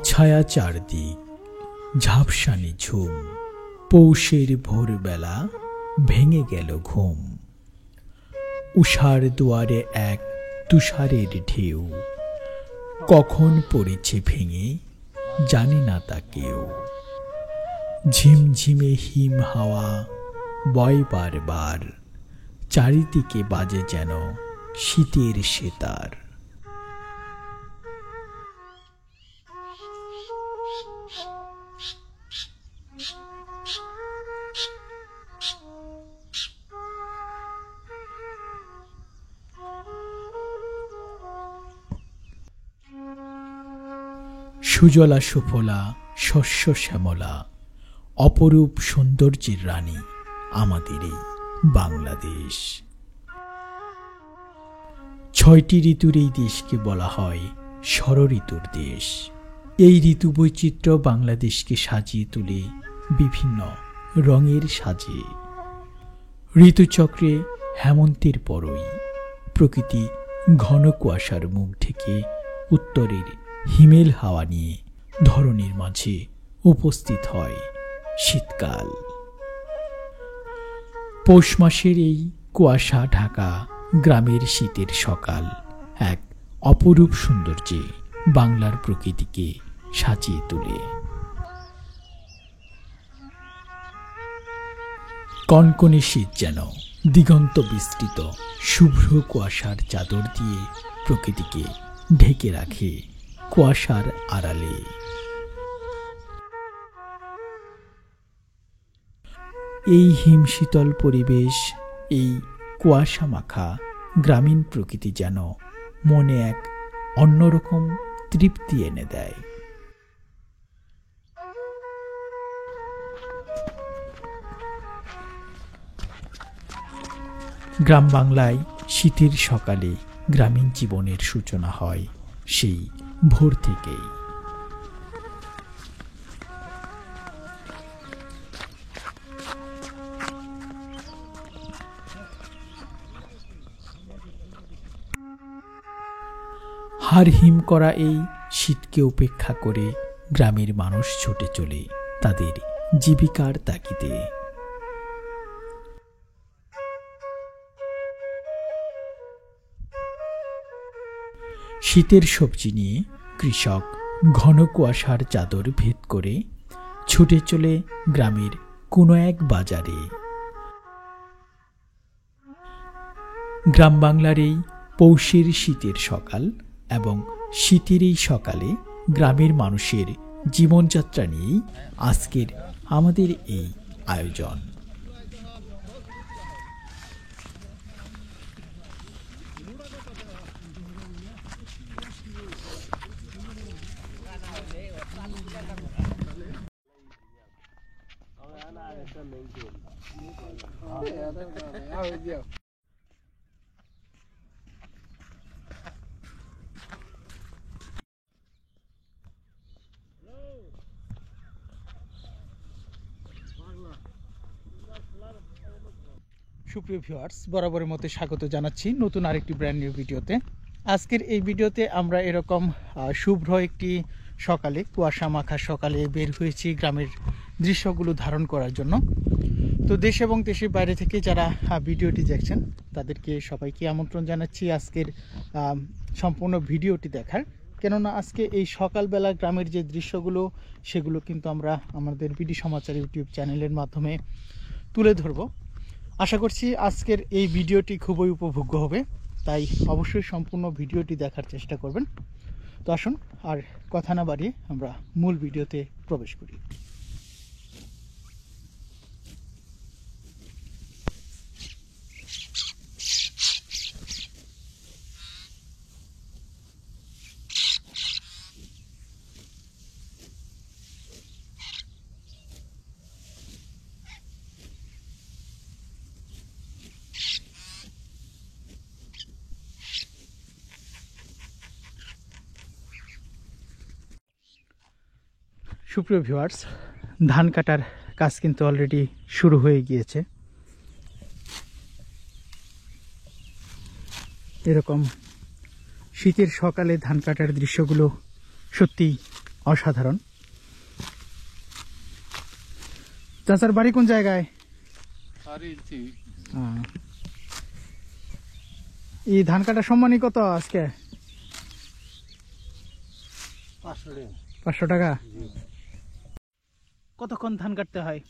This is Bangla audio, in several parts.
ছায়া চারদিক, ঝাপসা নিঝুম, পৌষের ভোরবেলা ভেঙে গেল ঘুম। উষার দুয়ারে এক তুষারের ঢেউ, কখন পড়েছে ভেঙে জানে না তা কেউ। ঝিমঝিমে হিম হাওয়া বয় বারবার, চারিদিকে বাজে যেন শীতের সেতার। সুজলা সুফলা শস্য শ্যামলা, অপরূপ সৌন্দর্যের রানী আমাদের এই বাংলাদেশ। ৬টি ঋতুর এই দেশকে বলা হয় ষড়ঋতুর দেশ। এই ঋতু বৈচিত্র্য বাংলাদেশকে সাজিয়ে তোলে বিভিন্ন রঙের সাজে। ঋতুচক্রে হেমন্তের পরই প্রকৃতি ঘন কুয়াশার মুখ ঢেকে উত্তরের হিমেল হাওয়া নিয়ে ধরণীর মাঝে উপস্থিত হয় শীতকাল। পৌষ মাসের এই কুয়াশা ঢাকা গ্রামের শীতের সকাল এক অপরূপ সৌন্দর্যে বাংলার প্রকৃতিকে সাজিয়ে তোলে। কনকনে শীত যেন দিগন্ত বিস্তৃত শুভ্র কুয়াশার চাদর দিয়ে প্রকৃতিকে ঢেকে রাখে কুয়াশার আড়ালে। এই হিমশীতল পরিবেশ, এই কুয়াশা মাখা গ্রামীণ প্রকৃতি যেন মনে এক অন্যরকম তৃপ্তি এনে দেয়। গ্রাম বাংলায় শীতের সকালে গ্রামীণ জীবনের সূচনা হয় সেই ভোর থেকেই। হাড় হিম করা এই শীতকে উপেক্ষা করে গ্রামের মানুষ ছুটে চলে তাদের জীবিকার তাগিদে। শীতের সবজি নিয়ে কৃষক ঘন কুয়াশার চাদর ভেদ করে ছুটে চলে গ্রামের কোনো এক বাজারে। গ্রাম বাংলার এই পৌষের শীতের সকাল এবং শীতের এই সকালে গ্রামের মানুষের জীবনযাত্রা নিয়েই আজকের আমাদের এই আয়োজন। সুপ্রিয় ভিউয়ার্স, বরাবরের মতো স্বাগত জানাচ্ছি নতুন আরেকটি ব্র্যান্ড নিউ ভিডিওতে। আজকের এই ভিডিওতে আমরা এরকম শুভ্র একটি সকালে, কুয়াশা মাখা সকালে বের হয়েছি গ্রামের দৃশ্যগুলো ধারণ করার জন্য। তো দেশ এবং দেশের বাইরে থেকে যারা ভিডিওটি দেখছেন তাদেরকে সবাইকে আমন্ত্রণ জানাচ্ছি আজকের সম্পূর্ণ ভিডিওটি দেখার। কেননা আজকে এই সকালবেলা গ্রামের যে দৃশ্যগুলো সেগুলো কিন্তু আমরা আমাদের বিডি সমাচার ইউটিউব চ্যানেলের মাধ্যমে তুলে ধরব। আশা করছি আজকের এই ভিডিওটি খুবই উপভোগ্য হবে, তাই অবশ্যই সম্পূর্ণ ভিডিওটি দেখার চেষ্টা করবেন। তো আসুন আর কথা না বাড়িয়ে আমরা মূল ভিডিওতে প্রবেশ করি। সুপ্রিয় ভিউয়ার্স, ধান কাটার কাজ কিন্তু অলরেডি শুরু হয়ে গিয়েছে। এরকম শীতের সকালে ধান কাটার দৃশ্যগুলো সত্যি অসাধারণ। চাচার বাড়ি কোন জায়গায়? এই ধান কাটা সম্মানী কত আজকে? 500 টাকা। কতক্ষণ ধান কাটতে হয়?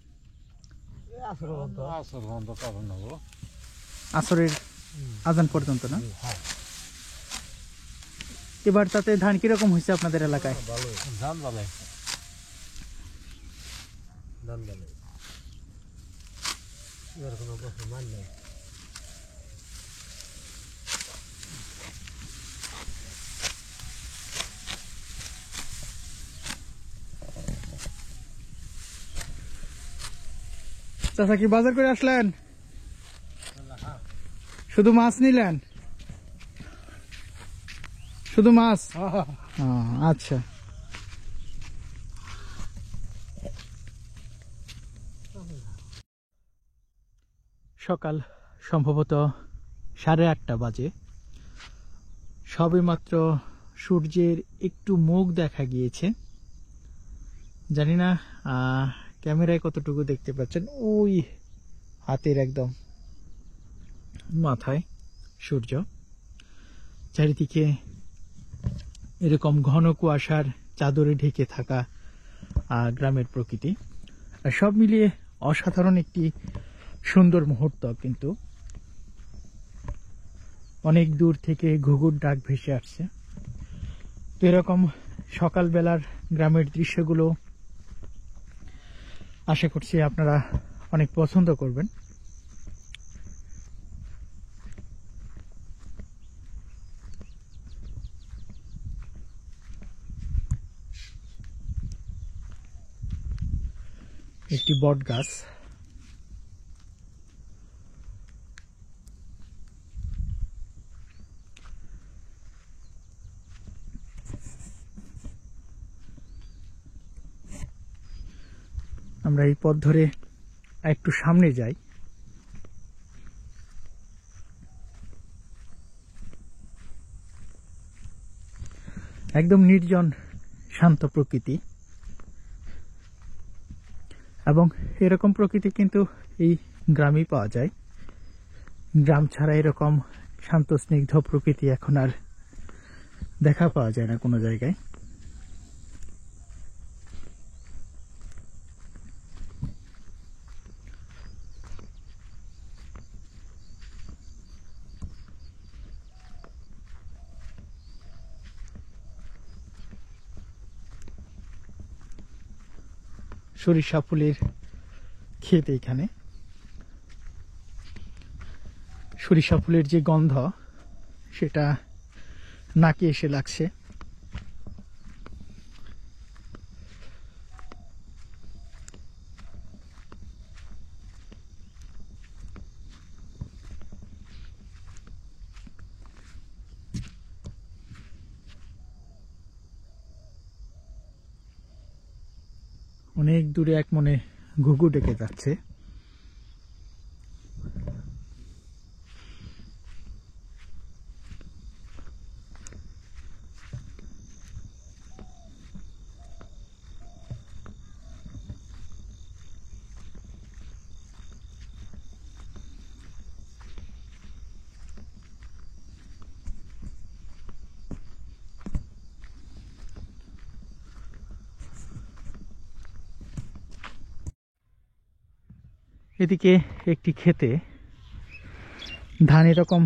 আসরের আজান পর্যন্ত না? এবার তাতে ধান কিরকম হয়েছে আপনাদের এলাকায়? ধান ভালো, এবার কোনো বছর মান নেই। চাচা কি বাজার করে আসলেন? শুধু মাছ নিলেন? শুধু মাছ? আচ্ছা। সকাল সম্ভবত 8:30 বাজে। সবেমাত্র সূর্যের একটু মুখ দেখা গিয়েছে। জানি না ক্যামেরায় কতটুকু দেখতে পাচ্ছেন। ওই হাতের একদম মাথায় সূর্য, চারিদিকে এরকম ঘন কুয়াশার চাদরে ঢেকে থাকা গ্রামের প্রকৃতি, আর সব মিলিয়ে অসাধারণ একটি সুন্দর মুহূর্ত। কিন্তু অনেক দূর থেকে ঘুঘুর ডাক ভেসে আসছে। তো এরকম সকালবেলার গ্রামের দৃশ্যগুলো আশা করছি আপনারা অনেক পছন্দ করবেন। একটি বট গাছ, আমরা এই পথ ধরে একটু সামনে যাই। একদম নির্জন শান্ত প্রকৃতি, এবং এরকম প্রকৃতি কিন্তু এই গ্রামেই পাওয়া যায়। গ্রাম ছাড়া এরকম শান্ত স্নিগ্ধ প্রকৃতি এখন আর দেখা পাওয়া যায় না কোনো জায়গায়। সরিষা ফুলের ক্ষেত এখানে। সরিষা ফুলের যে গন্ধ সেটা নাকে এসে লাগছে। অনেক দূরে এক মনে ঘুঘু ডেকে যাচ্ছে। এদিকে একটি ক্ষেতে ধান এরকম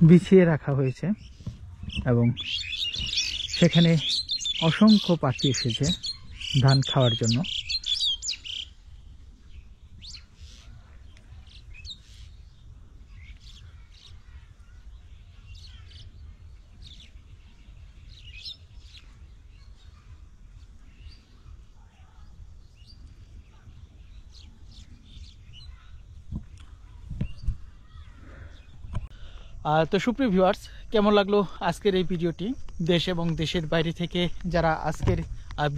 বিছিয়ে রাখা হয়েছে, এবং সেখানে অসংখ্য পাখি এসেছে ধান খাওয়ার জন্য। তো সুপ্রিয় ভিউয়ার্স, কেমন লাগলো আজকের এই ভিডিওটি? দেশ এবং দেশের বাইরে থেকে যারা আজকের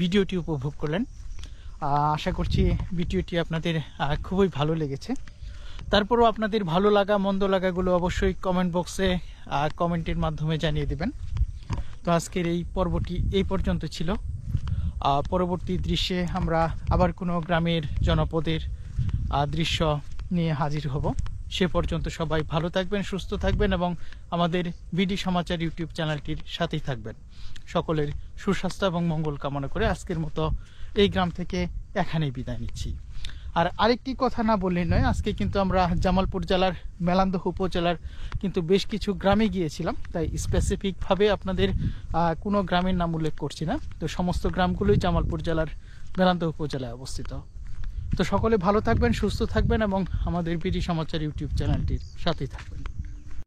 ভিডিওটি উপভোগ করলেন, আশা করছি ভিডিওটি আপনাদের খুবই ভালো লেগেছে। তারপরও আপনাদের ভালো লাগা মন্দ লাগাগুলো অবশ্যই কমেন্ট বক্সে কমেন্টের মাধ্যমে জানিয়ে দেবেন। তো আজকের এই পর্বটি এই পর্যন্ত ছিল। পরবর্তী দৃশ্যে আমরা আবার কোনো গ্রামের জনপদের দৃশ্য নিয়ে হাজির হব। সে পর্যন্ত সবাই ভালো থাকবেন, সুস্থ থাকবেন এবং আমাদের বিডি সমাচার ইউটিউব চ্যানেলটির সাথেই থাকবেন। সকলের সুস্বাস্থ্য এবং মঙ্গল কামনা করে আজকের মতো এই গ্রাম থেকে এখানেই বিদায় নিচ্ছি। আর আরেকটি কথা না বললেই নয়, আজকে কিন্তু আমরা জামালপুর জেলার মেলান্দহ উপজেলার কিন্তু বেশ কিছু গ্রামে গিয়েছিলাম, তাই স্পেসিফিকভাবে আপনাদের কোনো গ্রামের নাম উল্লেখ করছি না। তো সমস্ত গ্রামগুলোই জামালপুর জেলার মেলান্দহ উপজেলায় অবস্থিত। তো সকলে ভালো থাকবেন, সুস্থ থাকবেন এবং আমাদের বিডি সমাচার ইউটিউব চ্যানেলটির সাথেই থাকবেন।